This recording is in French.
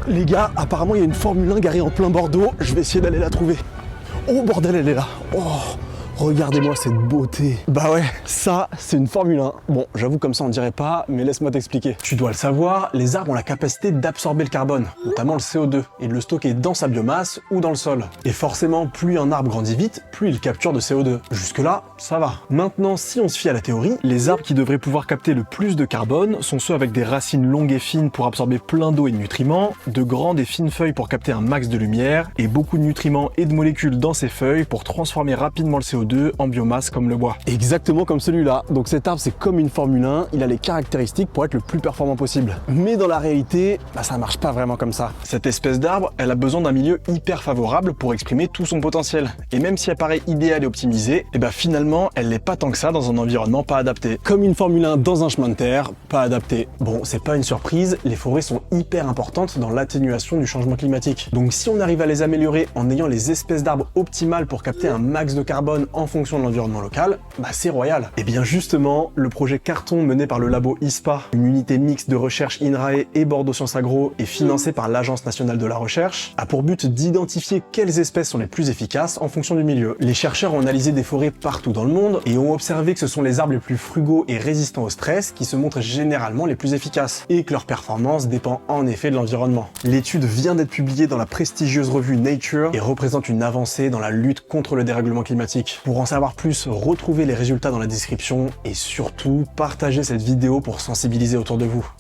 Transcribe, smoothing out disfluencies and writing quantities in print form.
Les gars, apparemment il y a une Formule 1 garée en plein Bordeaux, je vais essayer d'aller la trouver. Oh bordel, elle est là. Oh, regardez-moi cette beauté. Bah ouais, ça c'est une Formule 1. Bon, j'avoue comme ça on dirait pas, mais laisse-moi t'expliquer. Tu dois le savoir, les arbres ont la capacité d'absorber le carbone, notamment le CO2, et de le stocker dans sa biomasse ou dans le sol. Et forcément, plus un arbre grandit vite, plus il capture de CO2. Jusque là, ça va. Maintenant, si on se fie à la théorie, les arbres qui devraient pouvoir capter le plus de carbone sont ceux avec des racines longues et fines pour absorber plein d'eau et de nutriments, de grandes et fines feuilles pour capter un max de lumière, et beaucoup de nutriments et de molécules dans ces feuilles pour transformer rapidement le CO2 en biomasse comme le bois. Exactement comme celui-là. Donc cet arbre c'est comme une Formule 1, il a les caractéristiques pour être le plus performant possible. Mais dans la réalité, ça marche pas vraiment comme ça. Cette espèce d'arbre, elle a besoin d'un milieu hyper favorable pour exprimer tout son potentiel. Et même si elle paraît idéale et optimisée, finalement elle l'est pas tant que ça dans un environnement pas adapté. Comme une Formule 1 dans un chemin de terre, pas adapté. Bon, c'est pas une surprise, les forêts sont hyper importantes dans l'atténuation du changement climatique. Donc si on arrive à les améliorer en ayant les espèces d'arbres optimales pour capter un max de carbone en fonction de l'environnement local, c'est royal. Et bien justement, le projet Carton mené par le labo ISPA, une unité mixte de recherche INRAE et Bordeaux Sciences Agro et financé par l'Agence nationale de la recherche, a pour but d'identifier quelles espèces sont les plus efficaces en fonction du milieu. Les chercheurs ont analysé des forêts partout dans le monde et ont observé que ce sont les arbres les plus frugaux et résistants au stress qui se montrent généralement les plus efficaces et que leur performance dépend en effet de l'environnement. L'étude vient d'être publiée dans la prestigieuse revue Nature et représente une avancée dans la lutte contre le dérèglement climatique. Pour en savoir plus, retrouvez les résultats dans la description et surtout, partagez cette vidéo pour sensibiliser autour de vous.